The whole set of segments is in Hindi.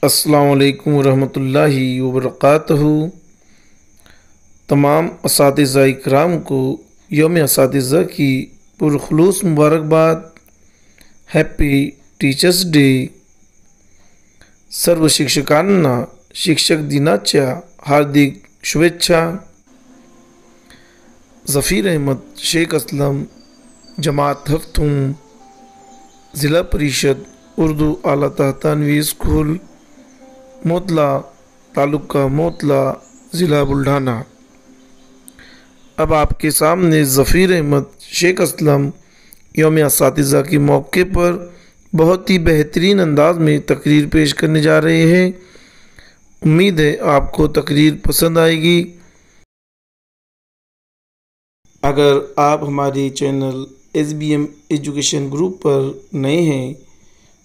अस्सलाम वालेकुम रहमतुल्लाहि व बरकातहू। तमाम असातिज़ा इकराम को यौम असातिज़ा की पुरखुलूस मुबारकबाद। Happy teachers day. सर्व शिक्षकांना शिक्षक दिनाच्या हार्दिक शुभेच्छा। ज़फ़ीर अहमद शेख असलम, जमात हफ्तुम, ज़िला परिषद उर्दू आला तहतानवी स्कूल, मोतला, तालुका मोतला, ज़िला बुल्ढाना। अब आपके सामने ज़फ़ीर अहमद शेख असलम यौम असातिज़ा के मौके पर बहुत ही बेहतरीन अंदाज में तकरीर पेश करने जा रहे हैं। उम्मीद है आपको तकरीर पसंद आएगी। अगर आप हमारे चैनल SBM एजुकेशन ग्रुप पर नए हैं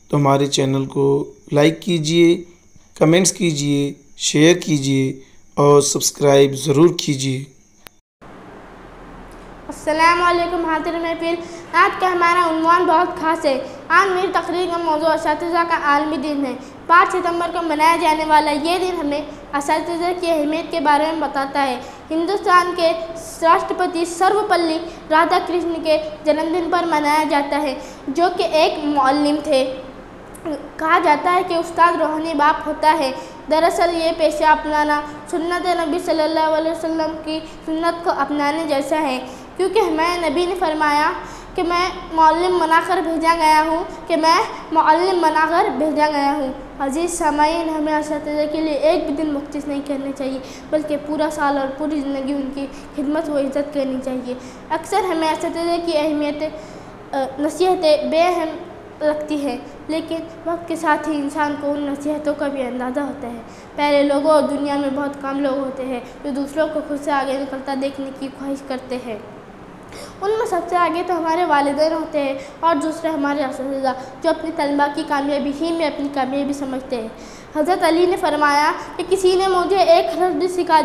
तो हमारे चैनल को लाइक कीजिए, कमेंट्स कीजिए, शेयर कीजिए और सब्सक्राइब ज़रूर कीजिए। अस्सलाम वालेकुम हाज़िर महफिल। आज का हमारा उन्वान बहुत ख़ास है। आज मेरी तकरीर का मौजू असातिज़ा का आलमी दिन है। 5 सितंबर को मनाया जाने वाला ये दिन हमें असातिज़ा की अहमियत के बारे में बताता है। हिंदुस्तान के राष्ट्रपति सर्वपल्ली राधाकृष्ण के जन्मदिन पर मनाया जाता है, जो कि एक मुअल्लिम थे। कहा जाता है कि उस्ताद रूहानी बाप होता है। दरअसल ये पेशा अपनाना सुन्नत नबी सल्लल्लाहु अलैहि वसल्लम की सुन्नत को अपनाने जैसा है, क्योंकि हमारे नबी ने फरमाया कि मैं मुअल्लिम बनाकर भेजा गया हूँ। अजीज़ सामाईन, हमें असातिज़ा के लिए एक भी दिन मुख्तस नहीं करने चाहिए, बल्कि पूरा साल और पूरी ज़िंदगी उनकी खिदमत व इज़्ज़त करनी चाहिए। अक्सर हमें असातिज़ा की अहमियत नसीहतें बेअहम लगती है, लेकिन वक्त के साथ ही इंसान को उन नसीहतों का भी अंदाज़ा होता है। पहले लोगों और दुनिया में बहुत कम लोग होते हैं जो दूसरों को खुद से आगे निकलता देखने की ख्वाहिश करते हैं। उनमें सबसे आगे तो हमारे वालिदैन होते हैं और दूसरे हमारे असातिज़ा, जो अपनी तलबा की कामयाबी ही में अपनी कामयाबी समझते हैं। हज़रत अली ने फरमाया कि किसी ने मुझे एक लफ्ज़ भी सिखा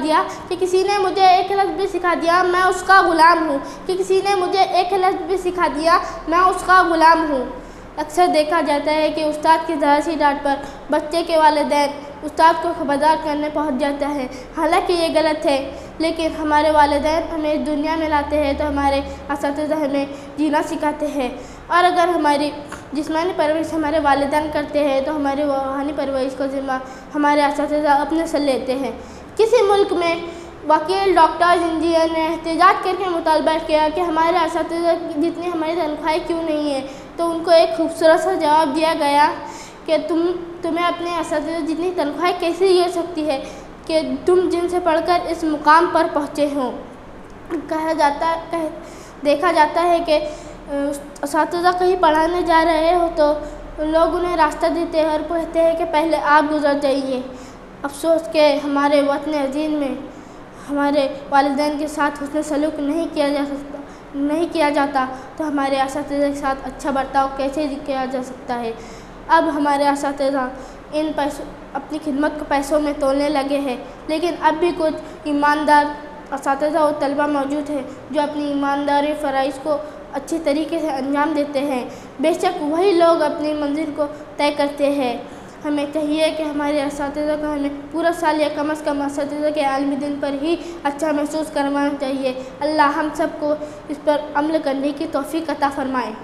दिया मैं उसका ग़ुलाम हूँ। अक्सर देखा जाता है कि उस्ताद की ज़रा सी डांट पर बच्चे के वालिदैन उस्ताद को खबरदार करने पहुंच जाता है। हालांकि ये गलत है, लेकिन हमारे वालिदैन हमें इस दुनिया में लाते हैं तो हमारे असातिज़ा हमें जीना सिखाते हैं। और अगर हमारी जिस्मानी परवरिश हमारे वालिदैन करते हैं तो हमारी रूहानी परवरिश का ज़िम्मा हमारे असातिज़ा अपने सर लेते हैं। किसी मुल्क में वकील, डॉक्टर, इंजीनियर ने एहतजाज करके मुतालबा किया कि हमारे असातिज़ा जितनी हमारी तनख्वाहें क्यों नहीं है, तो उनको एक खूबसूरत सा जवाब दिया गया कि तुम्हें अपने असातिज़ा जितनी तनख्वाहें कैसे मिल सकती है कि तुम जिनसे पढ़कर इस मुकाम पर पहुँचे हो। देखा जाता है कि असातिज़ा कहीं पढ़ाने जा रहे हो तो लोग उन्हें रास्ता देते हैं और कहते हैं कि पहले आप गुजर जाइए। अफसोस के हमारे वतन अज़ीज़ में हमारे वालिदैन के साथ हुस्न सलूक नहीं किया जाता तो हमारे असातिज़ा के साथ अच्छा बर्ताव कैसे किया जा सकता है। अब हमारे असातिज़ा इन पैसों अपनी खिदमत को पैसों में तोलने लगे हैं, लेकिन अब भी कुछ ईमानदार असातिज़ा और तलबा मौजूद हैं जो अपनी ईमानदारी फ़राइज़ को अच्छी तरीके से अंजाम देते हैं। बेशक वही लोग अपनी मंजिल को तय करते हैं। हमें चाहिए कि हमारे असातिज़ा को हमें पूरा साल या कम से कम असातिज़ा के आलमी दिन पर ही अच्छा महसूस करवाना चाहिए। अल्लाह हम सबको इस पर अमल करने की तौफ़ीक़ अता फ़रमाए।